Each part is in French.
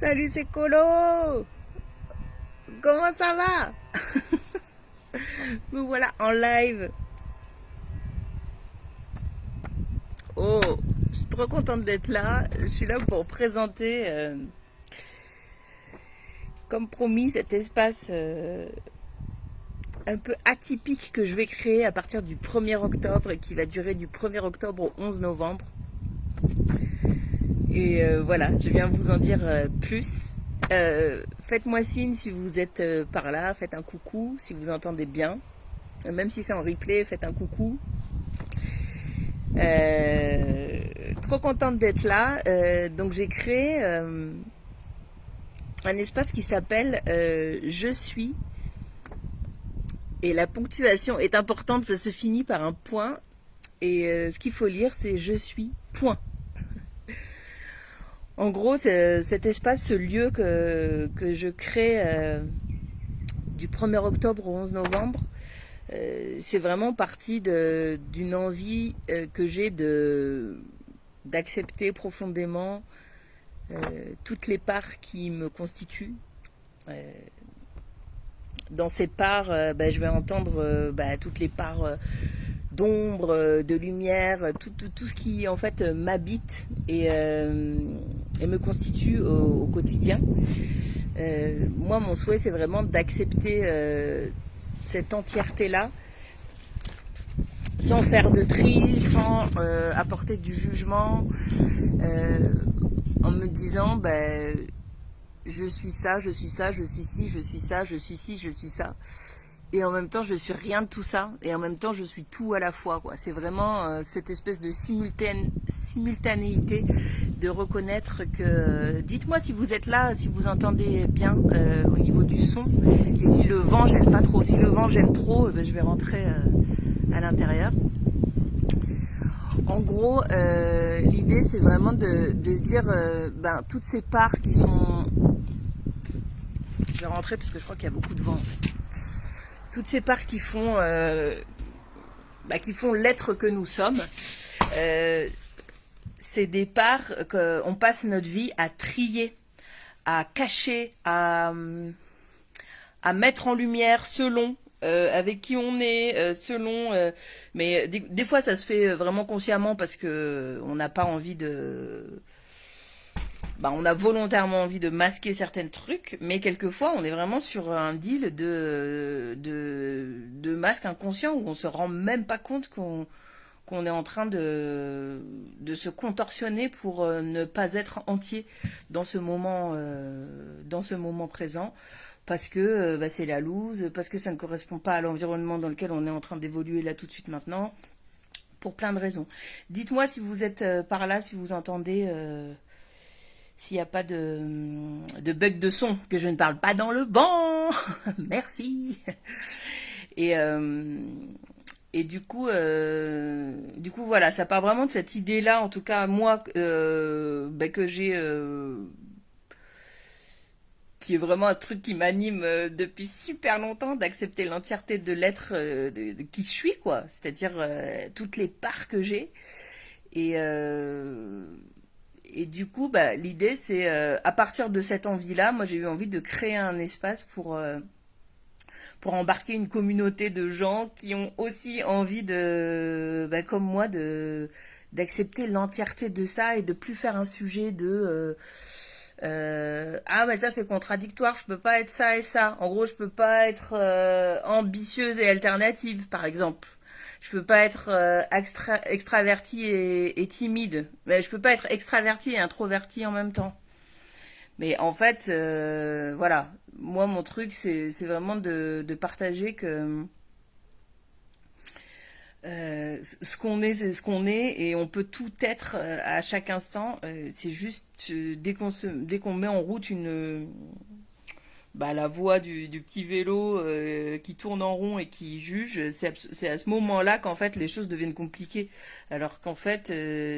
Salut, c'est Colo. Comment ça va? Me voilà en live. Oh, je suis trop contente d'être là. Je suis là pour présenter, comme promis, cet espace un peu atypique que je vais créer à partir du 1er octobre et qui va durer du 1er octobre au 11 novembre. Et voilà, je viens vous en dire plus. Faites-moi signe si vous êtes par là, faites un coucou si vous entendez bien. Même si c'est en replay, faites un coucou. Trop contente d'être là. Donc j'ai créé un espace qui s'appelle Je suis. Et la ponctuation est importante, ça se finit par un point. Et ce qu'il faut lire, c'est Je suis, point. En gros, cet espace, ce lieu que je crée du 1er octobre au 11 novembre, c'est vraiment parti d'une envie que j'ai d'accepter profondément toutes les parts qui me constituent. Dans ces parts, je vais entendre toutes les parts d'ombre, de lumière, tout ce qui en fait m'habite et me constitue au quotidien. Moi, mon souhait, c'est vraiment d'accepter cette entièreté-là, sans faire de tri, sans apporter du jugement, en me disant, je suis ça, je suis ça, je suis ci, je suis ça, je suis ci, je suis ça. Et en même temps, je suis rien de tout ça. Et en même temps, je suis tout à la fois, quoi. C'est vraiment cette espèce de simultanéité de reconnaître que... Dites-moi si vous êtes là, si vous entendez bien au niveau du son. Et si le vent gêne pas trop. Si le vent gêne trop, je vais rentrer à l'intérieur. En gros, l'idée, c'est vraiment de se dire, toutes ces parts qui sont... Je vais rentrer parce que je crois qu'il y a beaucoup de vent. Toutes ces parts qui font l'être que nous sommes, c'est des parts qu'on passe notre vie à trier, à cacher, à mettre en lumière selon avec qui on est, selon. Mais des fois, ça se fait vraiment consciemment parce que on n'a pas envie de. On a volontairement envie de masquer certains trucs, mais quelquefois on est vraiment sur un deal de masque inconscient où on se rend même pas compte qu'on est en train de se contorsionner pour ne pas être entier dans ce moment présent, parce que c'est la loose, parce que ça ne correspond pas à l'environnement dans lequel on est en train d'évoluer là tout de suite maintenant, pour plein de raisons. Dites-moi si vous êtes par là, si vous entendez... s'il n'y a pas de bug de son, que je ne parle pas dans le vent. Merci. Et du coup, voilà, ça part vraiment de cette idée-là, en tout cas, moi, que j'ai... qui est vraiment un truc qui m'anime depuis super longtemps, d'accepter l'entièreté de l'être de qui je suis, quoi. C'est-à-dire toutes les parts que j'ai. Et du coup, l'idée, c'est, à partir de cette envie-là, moi j'ai eu envie de créer un espace pour embarquer une communauté de gens qui ont aussi envie de, comme moi, d'accepter l'entièreté de ça et de plus faire un sujet de... ah, mais ça c'est contradictoire, je peux pas être ça et ça. En gros, je peux pas être ambitieuse et alternative, par exemple. Je peux pas être extravertie et timide. Mais je peux pas être extravertie et introvertie en même temps. Mais en fait, voilà. Moi, mon truc, c'est vraiment de partager que ce qu'on est, c'est ce qu'on est, et on peut tout être à chaque instant. C'est juste dès qu'on met en route la voie du petit vélo qui tourne en rond et qui juge, c'est à ce moment-là qu'en fait les choses deviennent compliquées. Alors qu'en fait,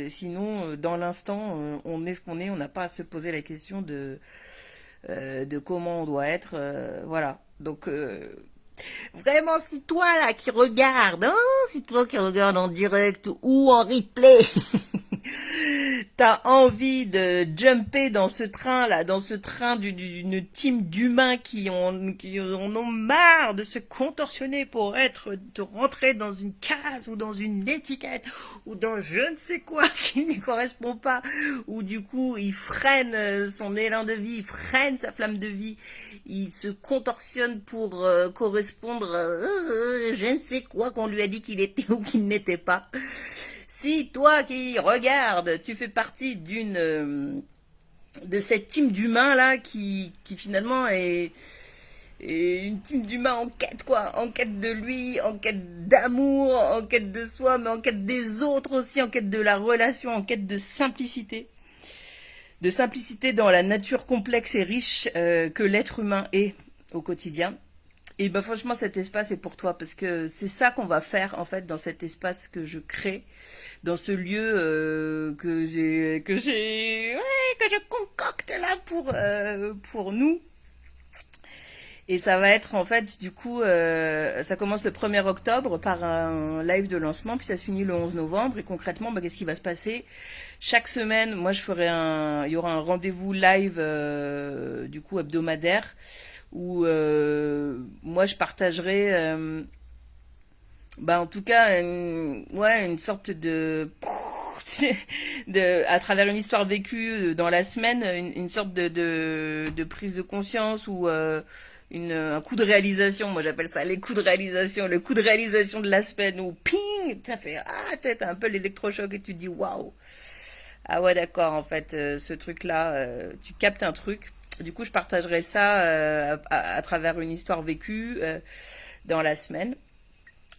sinon, dans l'instant, on est ce qu'on est, on n'a pas à se poser la question de comment on doit être. Voilà. Donc, vraiment, si toi là qui regarde, hein, si toi qui regarde en direct ou en replay, T'as envie de jumper dans ce train là, dans ce train d'une team d'humains qui en ont marre de se contorsionner pour de rentrer dans une case ou dans une étiquette ou dans je ne sais quoi qui ne correspond pas, ou du coup il freine son élan de vie, il freine sa flamme de vie, il se contorsionne pour correspondre je ne sais quoi qu'on lui a dit qu'il était ou qu'il n'était pas. Si toi qui regardes, tu fais partie de cette team d'humains là qui finalement est une team d'humains en quête quoi, en quête de lui, en quête d'amour, en quête de soi, mais en quête des autres aussi, en quête de la relation, en quête de simplicité dans la nature complexe et riche que l'être humain est au quotidien. Et ben franchement cet espace est pour toi parce que c'est ça qu'on va faire en fait dans cet espace que je crée, dans ce lieu que je concocte là pour nous. Et ça va être en fait du coup ça commence le 1er octobre par un live de lancement puis ça se finit le 11 novembre et concrètement bah, qu'est-ce qui va se passer? Chaque semaine, moi il y aura un rendez-vous live du coup hebdomadaire où moi je partagerai bah en tout cas une sorte à travers une histoire vécue dans la semaine, une sorte de prise de conscience ou un coup de réalisation, moi j'appelle ça les coups de réalisation, le coup de réalisation de la semaine où ping, ça fait tu sais, t'as un peu l'électrochoc et tu te dis waouh, ah ouais d'accord en fait ce truc là, tu captes un truc. Du coup je partagerai ça à travers une histoire vécue dans la semaine.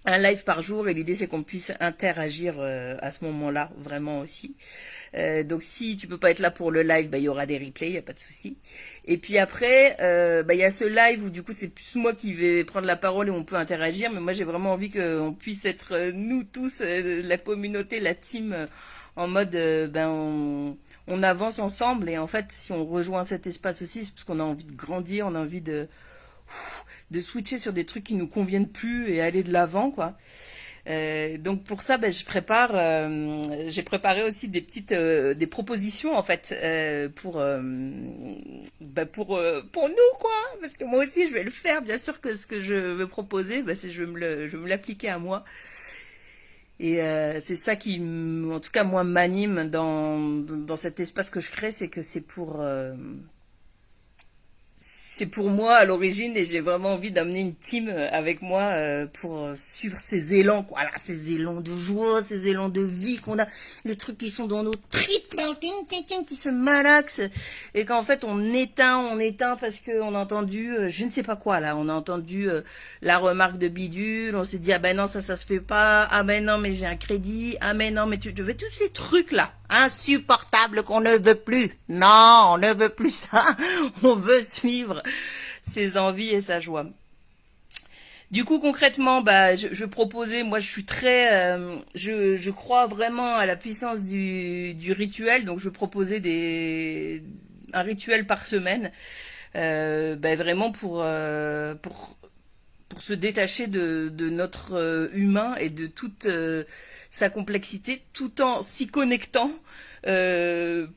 Un live par jour et l'idée c'est qu'on puisse interagir à ce moment-là vraiment aussi. Donc si tu peux pas être là pour le live, bah il y aura des replays, il y a pas de souci. Et puis après, bah il y a ce live où du coup c'est plus moi qui vais prendre la parole et on peut interagir, mais moi j'ai vraiment envie qu'on puisse être nous tous, la communauté, la team, en mode on avance ensemble et en fait si on rejoint cet espace aussi, c'est parce qu'on a envie de grandir, on a envie de switcher sur des trucs qui nous conviennent plus et aller de l'avant quoi. Donc pour ça ben, j'ai préparé aussi des propositions en fait pour nous quoi, parce que moi aussi je vais le faire, bien sûr que ce que je veux proposer ben, c'est je vais me l'appliquer à moi. Et c'est ça qui, en tout cas moi, m'anime dans cet espace que je crée, c'est que c'est pour moi à l'origine et j'ai vraiment envie d'amener une team avec moi pour suivre ces élans, quoi, là, ces élans de joie, ces élans de vie qu'on a, les trucs qui sont dans nos tripes, là, qui se malaxent et qu'en fait on éteint parce qu'on a entendu, je ne sais pas quoi là, on a entendu la remarque de bidule, on s'est dit ah ben non ça se fait pas, ah ben non mais j'ai un crédit, ah ben non mais tu devais tous ces trucs là insupportables qu'on ne veut plus. Non, on ne veut plus ça. On veut suivre ses envies et sa joie. Du coup, concrètement, bah, je proposais, moi, je suis je crois vraiment à la puissance du rituel, donc je proposais un rituel par semaine, bah, vraiment pour se détacher de notre humain et de toute sa complexité, tout en s'y connectant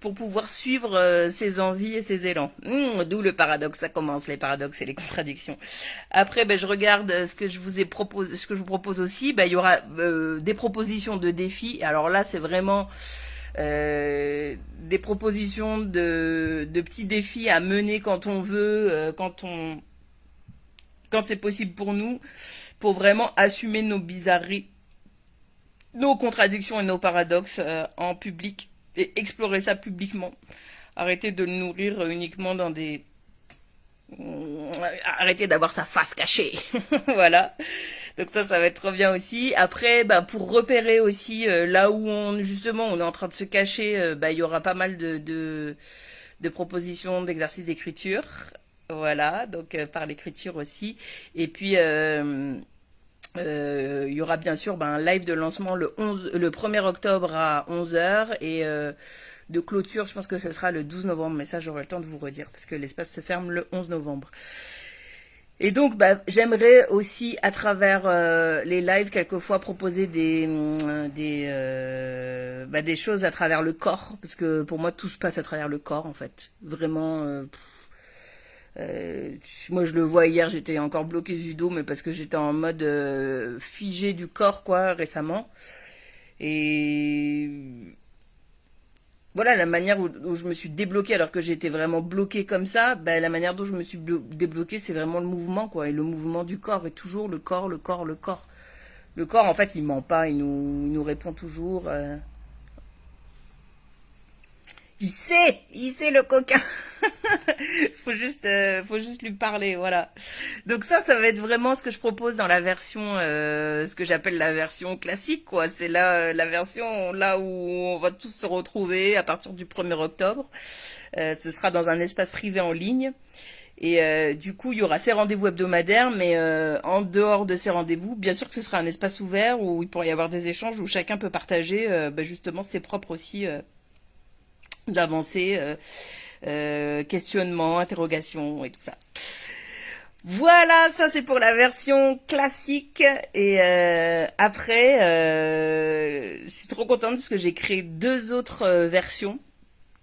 pour pouvoir suivre ses envies et ses élans. D'où le paradoxe, ça commence, les paradoxes et les contradictions. Après, ben, je regarde ce que je vous ai proposé, ce que je vous propose aussi. Ben, il y aura des propositions de défis. Alors là, c'est vraiment des propositions de petits défis à mener quand on veut, quand c'est possible pour nous, pour vraiment assumer nos bizarreries, nos contradictions et nos paradoxes en public et explorer ça publiquement. Arrêter de le nourrir uniquement dans des... Arrêter d'avoir sa face cachée. Voilà. Donc ça va être trop bien aussi. Après, bah, pour repérer aussi là où justement on est en train de se cacher, bah, il y aura pas mal de propositions d'exercices d'écriture. Voilà, donc par l'écriture aussi. Et puis il y aura bien sûr un live de lancement le 1er octobre à 11h et de clôture, je pense que ce sera le 12 novembre, mais ça j'aurai le temps de vous redire parce que l'espace se ferme le 11 novembre. Et donc bah, j'aimerais aussi à travers les lives quelquefois proposer des choses à travers le corps, parce que pour moi tout se passe à travers le corps en fait. Vraiment, moi je le vois hier, j'étais encore bloquée du dos, mais parce que j'étais en mode figé du corps quoi récemment. Et voilà, la manière où je me suis débloquée alors que j'étais vraiment bloquée comme ça, ben, la manière dont je me suis débloquée, c'est vraiment le mouvement, quoi. Et le mouvement du corps est toujours le corps, le corps, le corps. Le corps, en fait, il ment pas, il nous répond toujours. Il sait le coquin. Faut juste lui parler, voilà. Donc ça va être vraiment ce que je propose dans la version, ce que j'appelle la version classique, quoi. C'est là la version là où on va tous se retrouver à partir du 1er octobre. Ce sera dans un espace privé en ligne. Et du coup, il y aura ces rendez-vous hebdomadaires, mais en dehors de ces rendez-vous, bien sûr que ce sera un espace ouvert où il pourrait y avoir des échanges où chacun peut partager justement ses propres aussi avancées, questionnements, interrogations et tout ça. Voilà, ça c'est pour la version classique. Et après, je suis trop contente parce que j'ai créé deux autres versions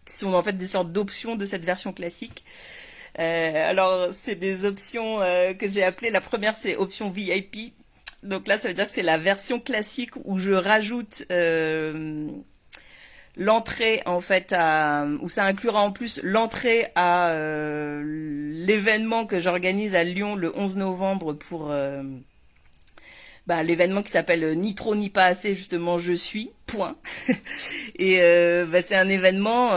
qui sont en fait des sortes d'options de cette version classique. Alors, c'est des options que j'ai appelées. La première, c'est option VIP. Donc là, ça veut dire que c'est la version classique où je rajoute l'entrée en fait où ça inclura en plus l'entrée à l'événement que j'organise à Lyon le 11 novembre pour l'événement qui s'appelle Ni trop ni pas assez, justement je suis, point. Et c'est un événement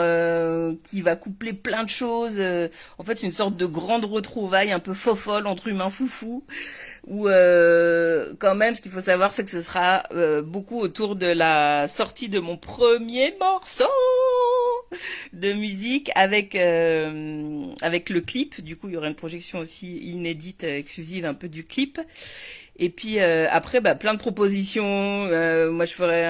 qui va coupler plein de choses. En fait c'est une sorte de grande retrouvaille un peu fofolle entre humains foufous. Où quand même ce qu'il faut savoir c'est que ce sera beaucoup autour de la sortie de mon premier morceau de musique avec le clip. Du coup il y aura une projection aussi inédite, exclusive un peu du clip. Et puis après, plein de propositions. Moi, je ferai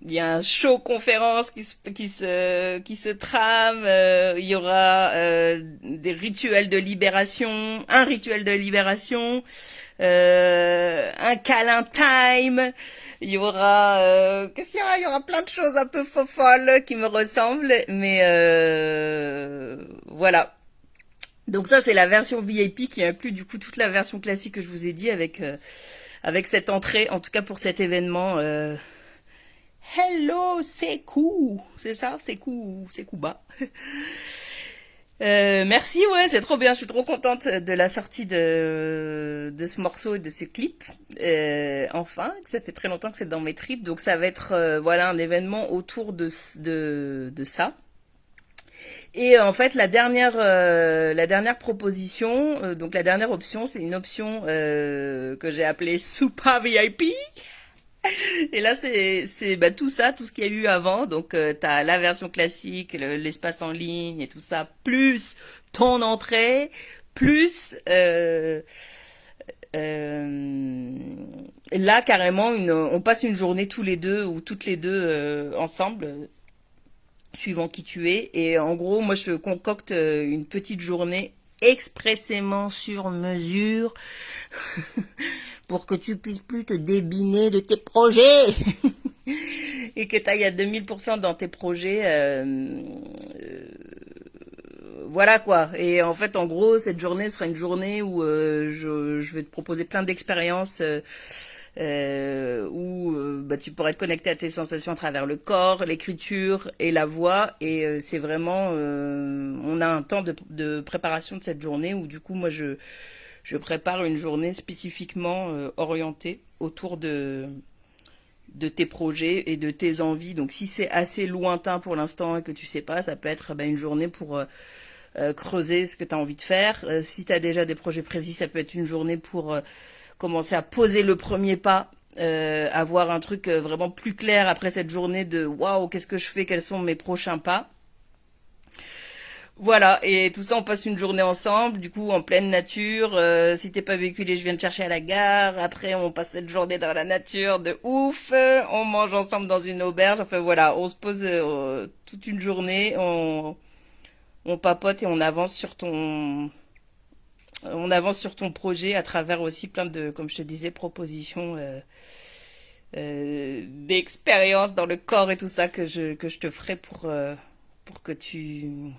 il y a un show conférence qui se trame. Il y aura des rituels de libération, un rituel de libération, un câlin time. Il y aura qu'est-ce qu'il y aura? Il y aura plein de choses un peu folles qui me ressemblent, mais voilà. Donc ça c'est la version VIP qui inclut du coup toute la version classique que je vous ai dit avec cette entrée, en tout cas pour cet événement. Hello, c'est cool, c'est ça, c'est cool, c'est Kuba. Merci, ouais, c'est trop bien. Je suis trop contente de la sortie de ce morceau et de ce clip. Enfin, ça fait très longtemps que c'est dans mes tripes, donc ça va être voilà un événement autour de ça. Et en fait, la dernière proposition, donc la dernière option, c'est une option que j'ai appelée Super VIP. Et là, c'est tout ça, tout ce qu'il y a eu avant. Donc, t'as la version classique, l'espace en ligne et tout ça, plus ton entrée, plus là carrément, on passe une journée tous les deux ou toutes les deux ensemble suivant qui tu es. Et en gros, moi, je concocte une petite journée expressément sur mesure pour que tu puisses plus te débiner de tes projets et que tu ailles à 2000% dans tes projets. Voilà quoi. Et en fait, en gros, cette journée sera une journée où je vais te proposer plein d'expériences où tu pourrais te connecter à tes sensations à travers le corps, l'écriture et la voix. Et c'est vraiment, on a un temps de préparation de cette journée où du coup, moi, je prépare une journée spécifiquement orientée autour de tes projets et de tes envies. Donc si c'est assez lointain pour l'instant et que tu sais pas, ça peut être une journée pour creuser ce que tu as envie de faire. Si tu as déjà des projets précis, ça peut être une journée pour commencer à poser le premier pas, avoir un truc vraiment plus clair après cette journée de waouh, qu'est-ce que je fais, quels sont mes prochains pas. Voilà, et tout ça, on passe une journée ensemble, du coup, en pleine nature. Si t'es pas véhiculé, je viens te chercher à la gare. Après, on passe cette journée dans la nature de ouf. On mange ensemble dans une auberge. Enfin, voilà, on se pose toute une journée. On papote et on avance sur ton projet à travers aussi plein de, comme je te disais, propositions d'expérience dans le corps et tout ça que je te ferai pour que tu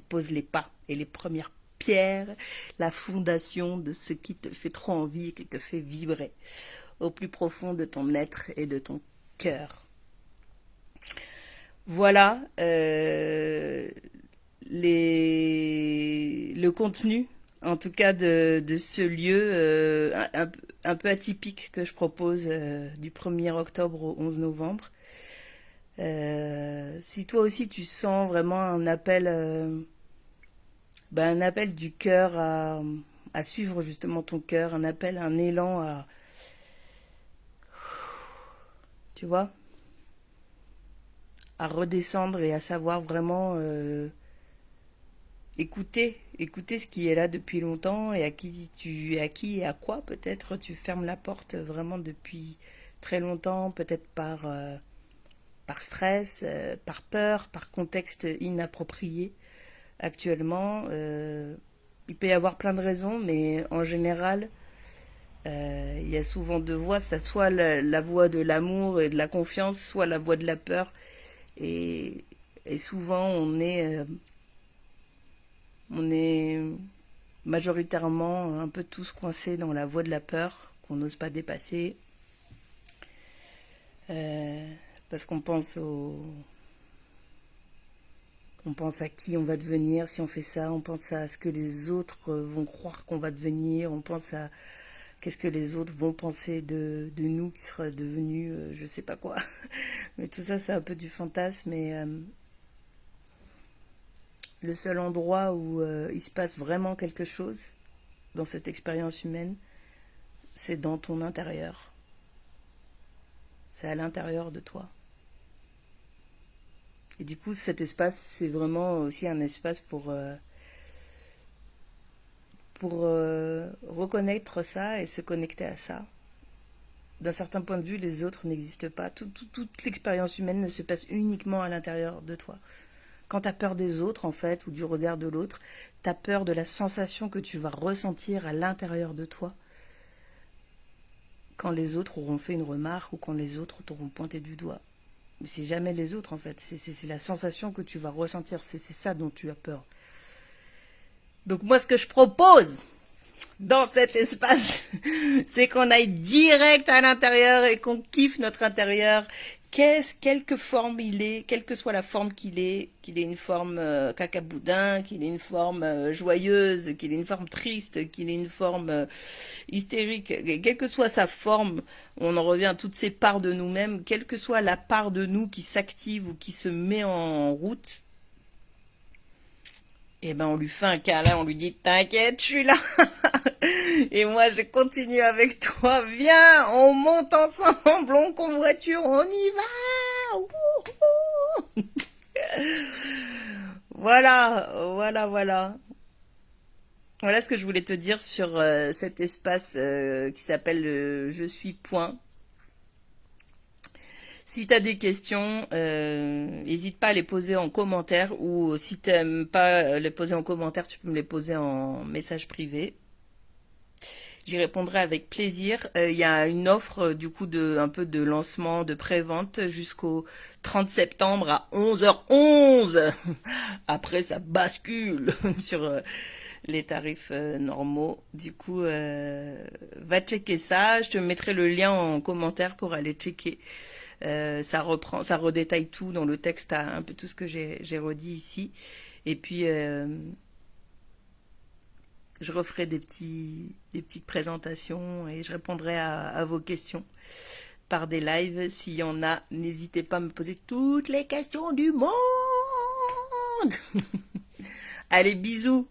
poses les pas et les premières pierres, la fondation de ce qui te fait trop envie et qui te fait vibrer au plus profond de ton être et de ton cœur. Voilà le contenu, en tout cas de ce lieu un peu atypique que je propose du 1er octobre au 11 novembre. Si toi aussi tu sens vraiment un appel du cœur à suivre justement ton cœur, un appel, un élan tu vois, à redescendre et à savoir vraiment écouter ce qui est là depuis longtemps et à qui et à quoi peut-être tu fermes la porte vraiment depuis très longtemps, peut-être par stress, par peur, par contexte inapproprié actuellement. Il peut y avoir plein de raisons, mais en général, il y a souvent deux voix, c'est soit la voix de l'amour et de la confiance, soit la voix de la peur. Et, et souvent, on est majoritairement un peu tous coincés dans la voie de la peur qu'on n'ose pas dépasser parce on pense à qui on va devenir si on fait ça, on pense à ce que les autres vont croire qu'on va devenir, on pense à qu'est-ce que les autres vont penser de nous qui sera devenu je sais pas quoi. Mais tout ça c'est un peu du fantasme et le seul endroit où il se passe vraiment quelque chose dans cette expérience humaine, c'est dans ton intérieur. C'est à l'intérieur de toi. Et du coup, cet espace, c'est vraiment aussi un espace pour reconnaître ça et se connecter à ça. D'un certain point de vue, les autres n'existent pas. Toute l'expérience humaine ne se passe uniquement à l'intérieur de toi. Quand tu as peur des autres, en fait, ou du regard de l'autre, tu as peur de la sensation que tu vas ressentir à l'intérieur de toi quand les autres auront fait une remarque ou quand les autres t'auront pointé du doigt. Mais c'est jamais les autres, en fait. C'est la sensation que tu vas ressentir. C'est ça dont tu as peur. Donc moi, ce que je propose dans cet espace, c'est qu'on aille direct à l'intérieur et qu'on kiffe notre intérieur. Quelque forme il est, quelle que soit la forme qu'il ait une forme cacaboudin, qu'il ait une forme joyeuse, qu'il ait une forme triste, qu'il ait une forme hystérique, quelle que soit sa forme, on en revient à toutes ces parts de nous-mêmes, quelle que soit la part de nous qui s'active ou qui se met en route, et ben on lui fait un câlin, on lui dit t'inquiète, je suis là. Et moi je continue avec toi, viens, on monte ensemble, on convoiture, on y va. Wouhou. Voilà. Voilà ce que je voulais te dire sur cet espace qui s'appelle Je suis point. Si tu as des questions, n'hésite pas à les poser en commentaire ou si tu n'aimes pas les poser en commentaire, tu peux me les poser en message privé. J'y répondrai avec plaisir. Il y a une offre du coup un peu de lancement, de pré-vente jusqu'au 30 septembre à 11h11. Après ça bascule sur les tarifs normaux. Du coup, va checker ça. Je te mettrai le lien en commentaire pour aller checker. Ça redétaille tout dans le texte, un peu tout ce que j'ai redit ici. Et puis je referai des petites présentations et je répondrai à vos questions par des lives. S'il y en a, n'hésitez pas à me poser toutes les questions du monde. Allez, bisous.